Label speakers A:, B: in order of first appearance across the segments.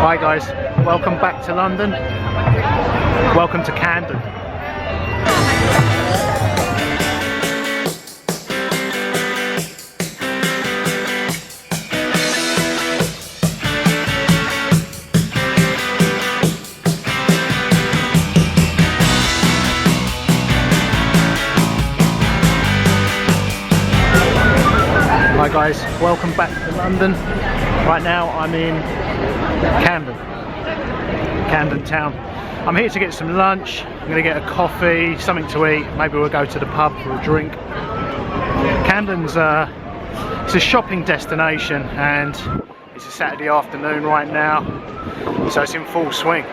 A: Hi guys, welcome back to London. Welcome to Camden. Hi guys, welcome back to London. Right now I'm in Camden Town. I'm here to get some lunch. I'm going to get a coffee, something to eat. Maybe we'll go to the pub for a drink. Camden's it's a shopping destination, and it's a Saturday afternoon right now, so it's in full swing.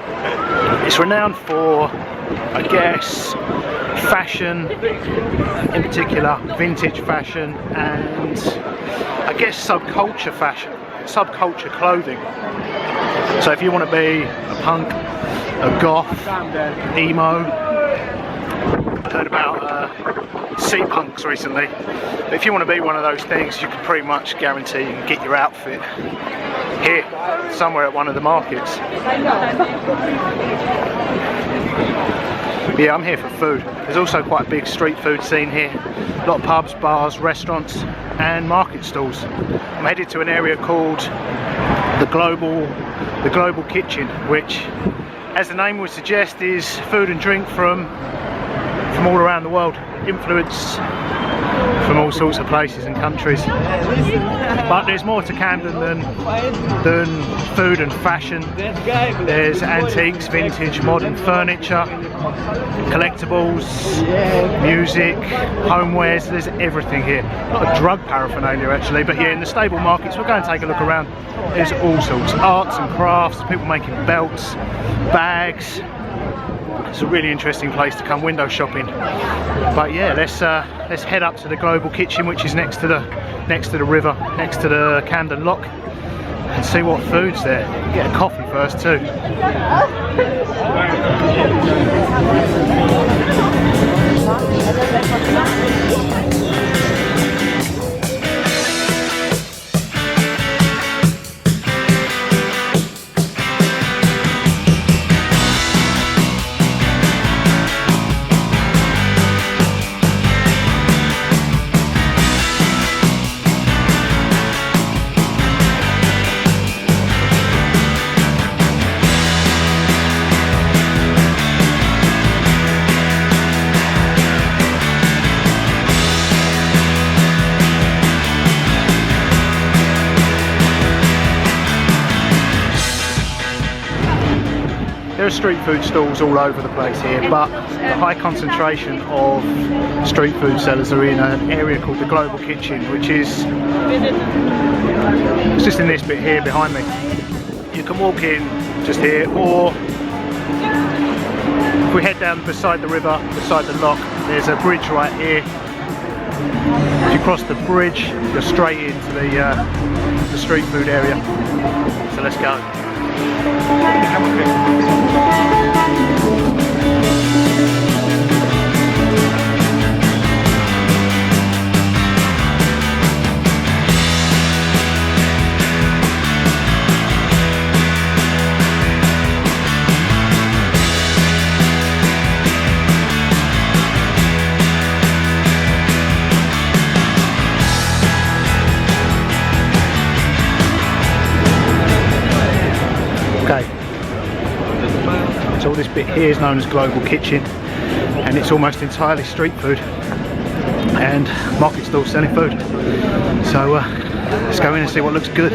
A: It's renowned for, I guess, fashion, in particular vintage fashion, and I guess subculture fashion, subculture clothing. So if you want to be a punk, a goth, emo, I heard about sea punks recently, but if you want to be one of those things, you can pretty much guarantee you can get your outfit here, somewhere at one of the markets. Yeah, I'm here for food. There's also quite a big street food scene here. A lot of pubs, bars, restaurants and market stalls. I'm headed to an area called the Global Kitchen, which, as the name would suggest, is food and drink from all around the world, influence from all sorts of places and countries. But there's more to Camden than food and fashion. There's antiques, vintage, modern furniture, collectibles, music, homewares. There's everything here. A lot of drug paraphernalia actually, but here in the stable markets we'll go and take a look around. There's all sorts, arts and crafts, people making belts, bags. It's a really interesting place to come window shopping. But yeah, let's head up to the Global Kitchen, which is next to the river, next to the Camden Lock, and see what food's there. Get a coffee first too. There are street food stalls all over the place here, but the high concentration of street food sellers are in an area called the Global Kitchen, which is it's just in this bit here behind me. You can walk in just here, or if we head down beside the river, beside the lock, there's a bridge right here. If you cross the bridge, you're straight into the street food area. So let's go. Okay, so all this bit here is known as Global Kitchen, and it's almost entirely street food and market stalls selling food. So let's go in and see what looks good.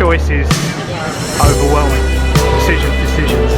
A: choice is overwhelming. Decisions.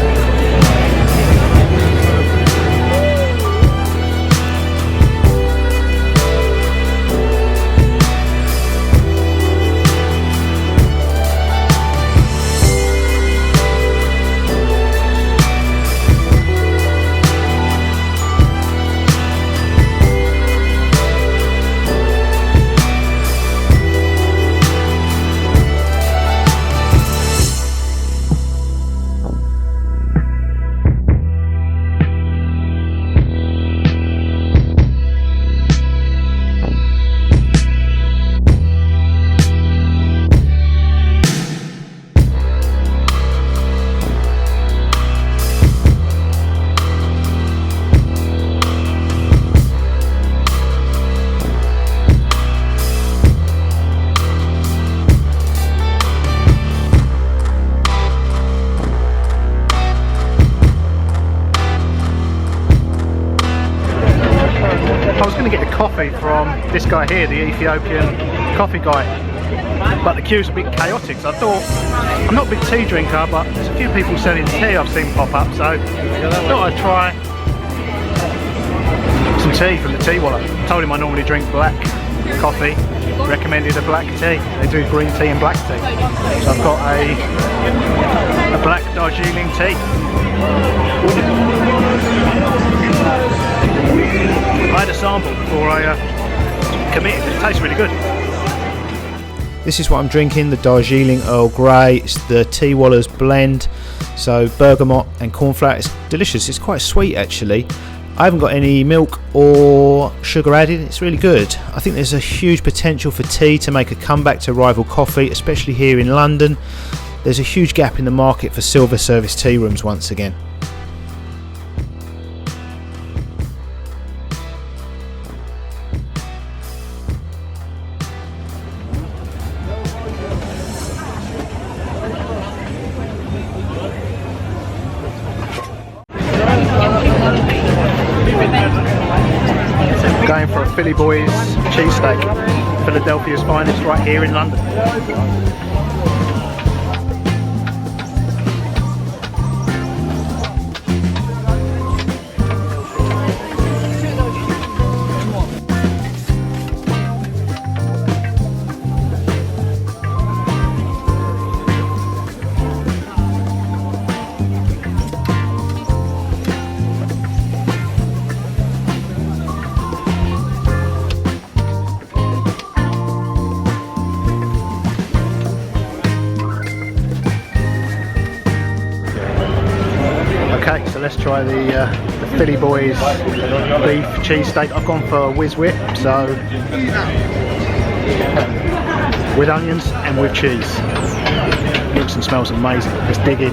A: I was going to get the coffee from this guy here, the Ethiopian coffee guy, but the queue's a bit chaotic, so I thought, I'm not a big tea drinker, but there's a few people selling tea I've seen pop up, so I thought I'd try some tea from the tea wallet. I told him I normally drink black coffee, recommended a black tea. They do green tea and black tea, so I've got a black Darjeeling tea. I had a sample before I committed. It tastes really good.
B: This is what I'm drinking, the Darjeeling Earl Grey. It's the Tea Waller's blend, so bergamot and cornflour. It's delicious. It's quite sweet actually. I haven't got any milk or sugar added. It's really good. I think there's a huge potential for tea to make a comeback to rival coffee, especially here in London. There's a huge gap in the market for silver service tea rooms once again.
A: Going for a Philly Boyz cheesesteak, Philadelphia's finest, right here in London. Okay, so let's try the Philly Boyz beef cheesesteak. I've gone for whiz whip, so with onions and with cheese. Looks and smells amazing. Let's dig in.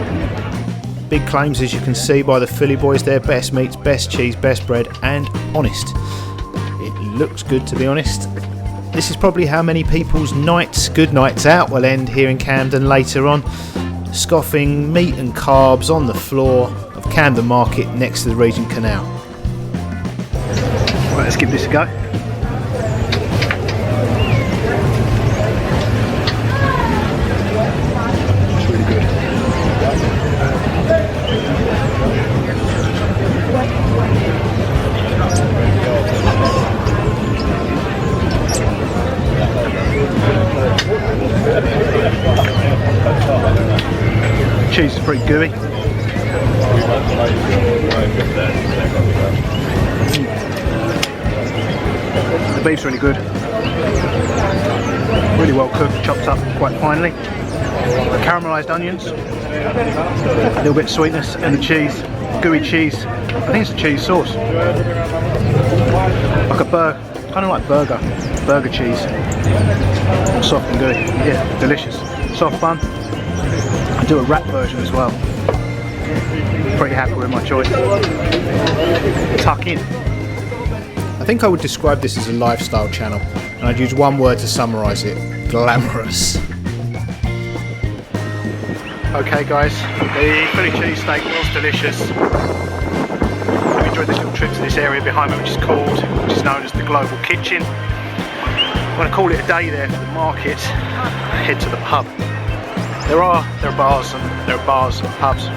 B: Big claims, as you can see by the Philly Boyz there: best meats, best cheese, best bread, and honest. It looks good, to be honest. This is probably how many people's good nights out will end here in Camden later on, scoffing meat and carbs on the floor of Camden Market next to the Regent Canal.
A: Right, let's give this a go. It's really good. Cheese is pretty gooey. The beef's really good. Really well cooked, chopped up quite finely. The caramelised onions, a little bit of sweetness, and the cheese, gooey cheese. I think it's a cheese sauce. Like a burger, kind of like burger cheese. Soft and gooey. Yeah, delicious. Soft bun. I do a wrap version as well. Pretty happy with my choice. Tuck in.
B: I think I would describe this as a lifestyle channel, and I'd use one word to summarise it: glamorous.
A: Okay guys, the Philly cheesesteak was delicious. I've enjoyed this little trip to this area behind me, which is known as the Global Kitchen. I'm going to call it a day there for the market, head to the pub. There are bars and pubs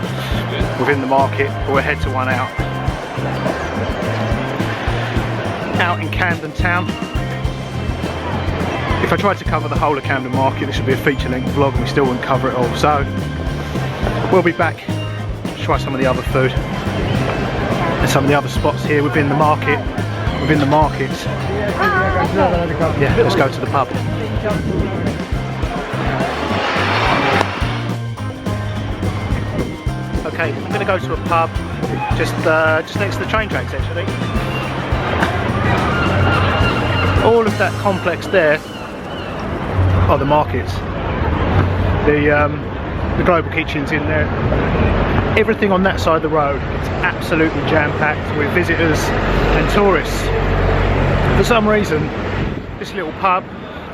A: within the market, but we'll head to one out in Camden Town. If I tried to cover the whole of Camden Market, this would be a feature-length vlog and we still wouldn't cover it all. So we'll be back to try some of the other food and some of the other spots here within the market. Yeah, let's go to the pub. Okay, I'm going to go to a pub just next to the train tracks actually. All of that complex there are the markets. The Global Kitchen's in there. Everything on that side of the road is absolutely jam-packed with visitors and tourists. For some reason, this little pub,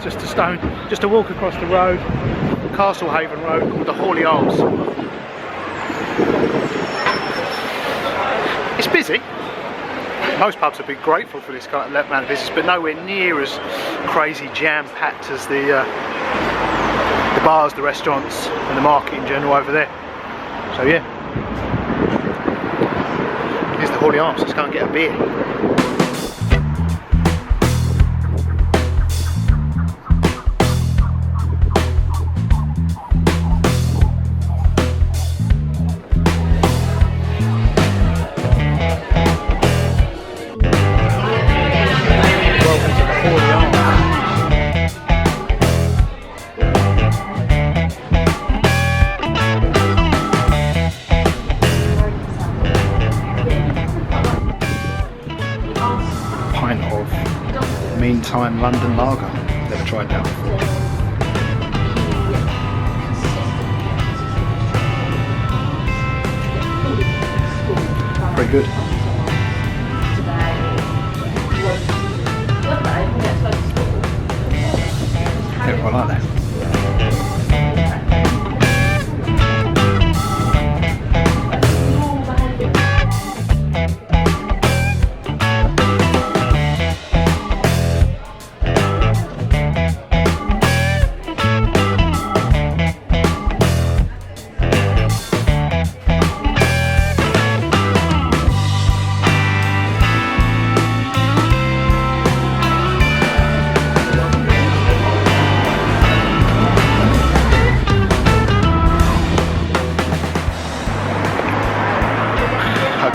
A: just a walk across the road, Castlehaven Road, called the Hawley Arms. It's busy. Most pubs have been grateful for this kind of amount of business, but nowhere near as crazy jam-packed as the bars, the restaurants, and the market in general over there. So yeah, here's the Hawley Arms. Let's go and get a beer. Meantime London Lager. Never tried that before. Very good. Yeah, I like that.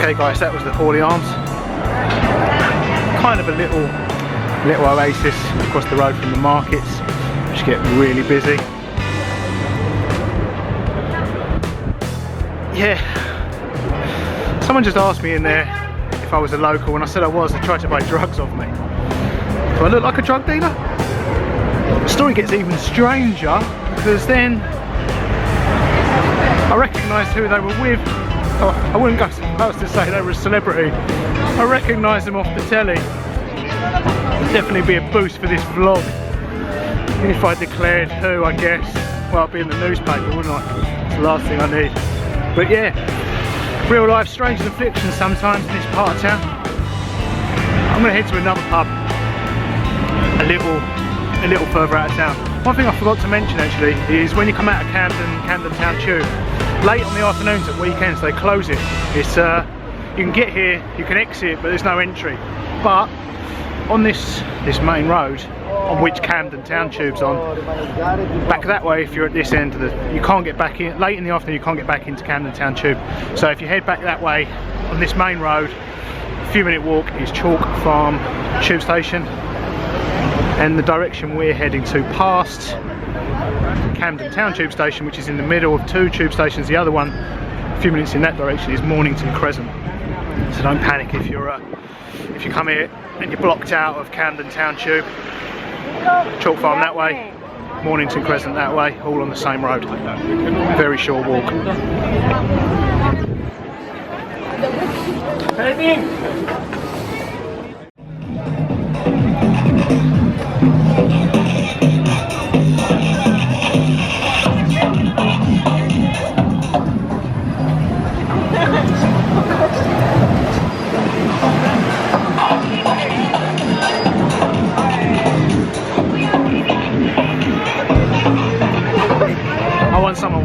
A: Okay guys, that was the Hawley Arms. Kind of a little oasis across the road from the markets, which get really busy. Yeah, someone just asked me in there if I was a local, and I said I was. They tried to buy drugs off me. Do I look like a drug dealer? The story gets even stranger, because then I recognised who they were with. I wouldn't go so far as to say they were a celebrity. I recognised them off the telly. It'd definitely be a boost for this vlog if I declared who, I guess. Well, I'd be in the newspaper, wouldn't I? It's the last thing I need. But yeah, real life stranger than fiction sometimes in this part of town. I'm going to head to another pub a little further out of town. One thing I forgot to mention actually is when you come out of Camden Town Tube, late on the afternoons at weekends they close it. It's you can get here, you can exit, but there's no entry. But on this main road, on which Camden Town Tube's on, back that way, if you're at this end of you can't get back in. Late in the afternoon, you can't get back into Camden Town Tube. So if you head back that way on this main road, a few minute walk is Chalk Farm Tube Station, and the direction we're heading to past Camden Town Tube Station, which is in the middle of two tube stations. The other one, a few minutes in that direction, is Mornington Crescent. So don't panic if you come here and you're blocked out of Camden Town Tube. Chalk Farm that way, Mornington Crescent that way, all on the same road. Very short walk. I want someone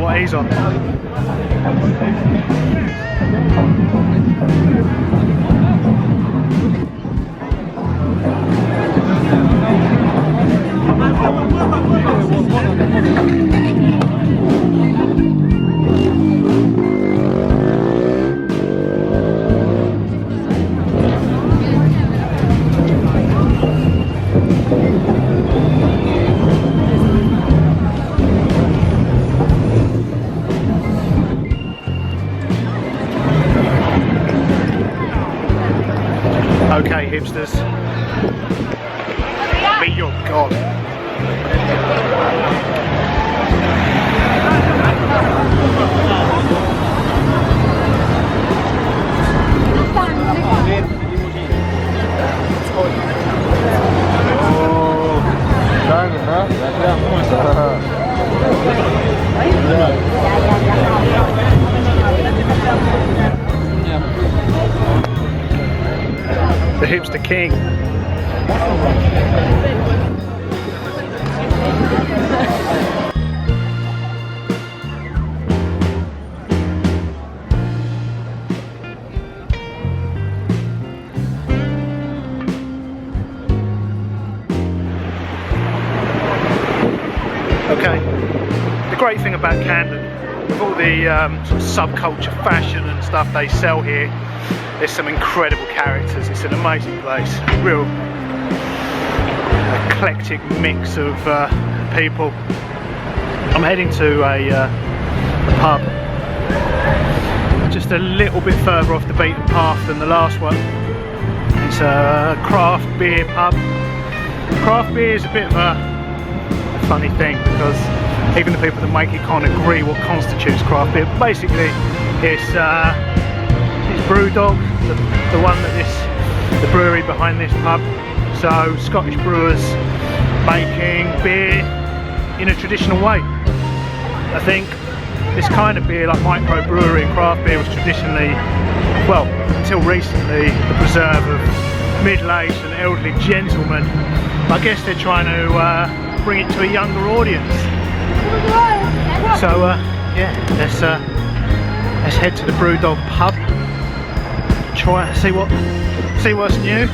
A: Okay, hipsters, meet your god. The hipster king. Okay, the great thing about Camden, with all the sort of subculture fashion and stuff they sell here, there's some incredible characters. It's an amazing place, real eclectic mix of people. I'm heading to a pub just a little bit further off the beaten path than the last one. It's a craft beer pub. Craft beer is a bit of a funny thing because even the people that make it can't agree what constitutes craft beer. Basically, it's Brewdog, the one that the brewery behind this pub. So Scottish brewers making beer in a traditional way. I think this kind of beer, like microbrewery and craft beer, was traditionally, well, until recently, the preserve of middle-aged and elderly gentlemen. I guess they're trying to bring it to a younger audience. So yeah, let's head to the Brewdog pub. Try see what's new,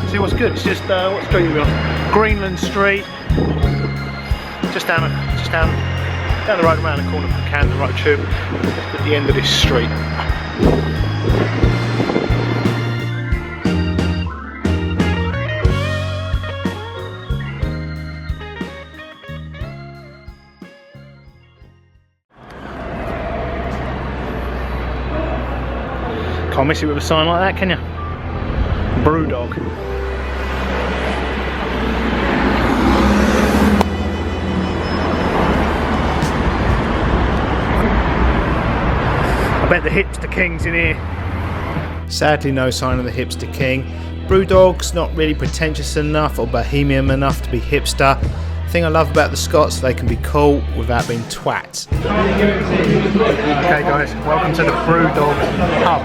A: see what's good. It's just what street are we on? Greenland Street, just down the road around the corner from Camden Road Tube, just at the end of this street. Can't miss it with a sign like that, can you? Brewdog. I bet the hipster king's in here.
B: Sadly, no sign of the hipster king. Brewdog's not really pretentious enough or bohemian enough to be hipster. The thing I love about the Scots, they can be cool without being twats.
A: Okay guys, welcome to the Brewdog pub.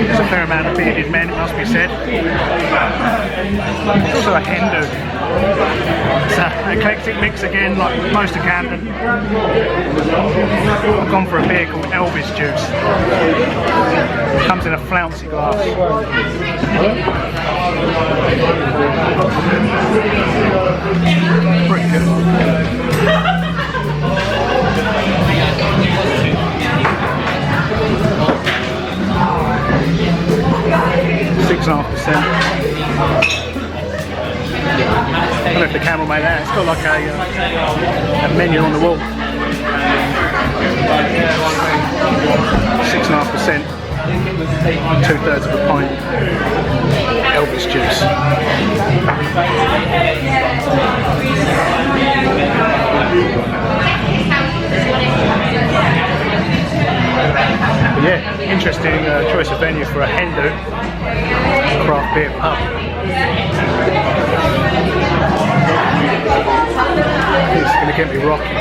A: There's a fair amount of bearded men, it must be said. There's also a hen do. It's an eclectic mix again, like most of Camden. I've gone for a beer called Elvis Juice. It comes in a flouncy glass. Pretty good. 6.5%. I don't know if the camera made that. It's got like a menu on the wall. 6.5%. 2/3 of a pint. Elvis juice. But yeah, interesting choice of venue for a hen do. Craft beer pub. It's going to get me rocking.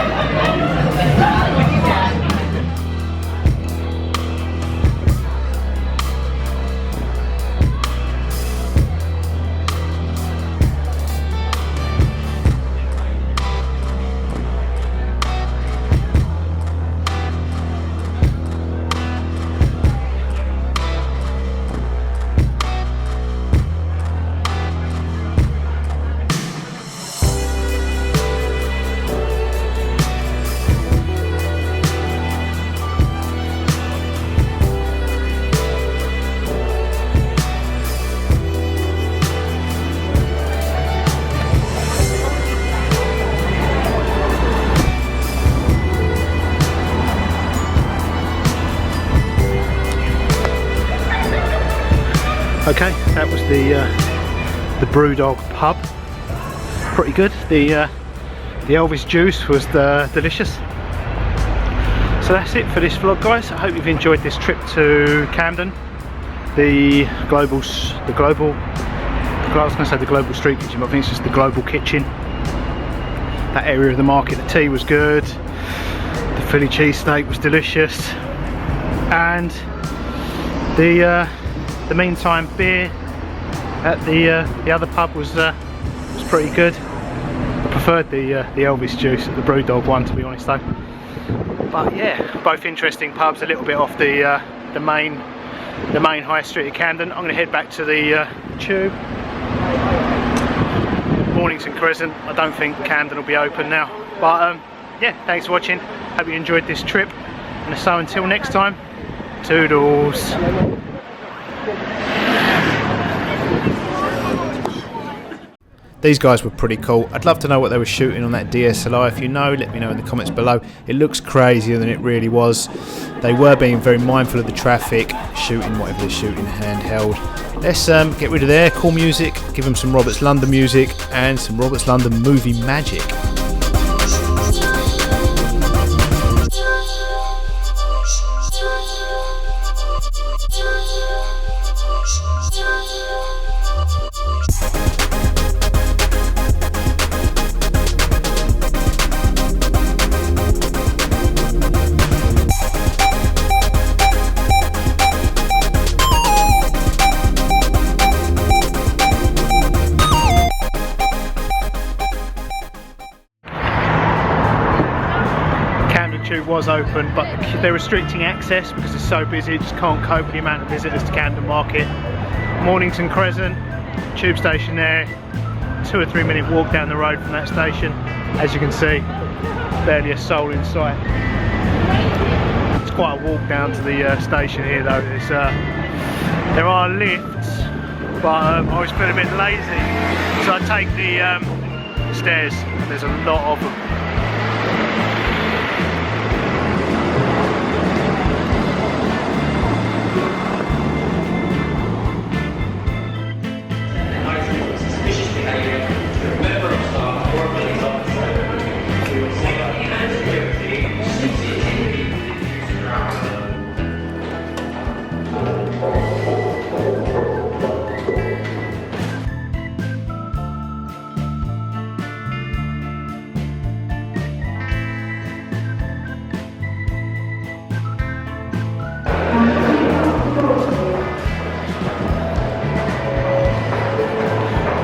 A: Okay, that was the Brewdog pub. Pretty good. The Elvis juice was delicious. So that's it for this vlog, guys. I hope you've enjoyed this trip to Camden. I was going to say the global street kitchen, but I think it's just the global kitchen. That area of the market, the tea was good. The Philly cheesesteak was delicious. And the meantime beer at the other pub was pretty good. I preferred the Elvis juice at the Brewdog one, to be honest though. But yeah, both interesting pubs, a little bit off the main high street of Camden. I'm going to head back to the tube. Mornington Crescent. I don't think Camden will be open now. But yeah, thanks for watching. Hope you enjoyed this trip. And so until next time, toodles.
B: These guys were pretty cool. I'd love to know what they were shooting on that DSLR. If you know, let me know in the comments below. It looks crazier than it really was. They were being very mindful of the traffic, shooting whatever they're shooting handheld. Let's get rid of their cool music, give them some Roberts London music and some Roberts London movie magic.
A: Was open, but they're restricting access because it's so busy. It just can't cope with the amount of visitors to Camden Market. Mornington Crescent, tube station there, 2 or 3 minute walk down the road from that station. As you can see, barely a soul in sight. It's quite a walk down to the station here though. There are lifts, but I always feel a bit lazy, so I take the stairs. There's a lot of them.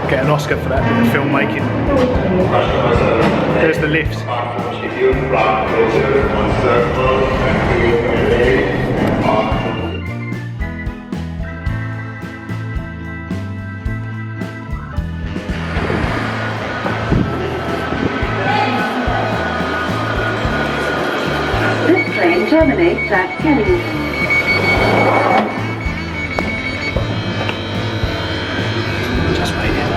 A: Get an Oscar for that bit of filmmaking. There's the lift.
C: This train terminates at Kennington.
D: Shuffle again.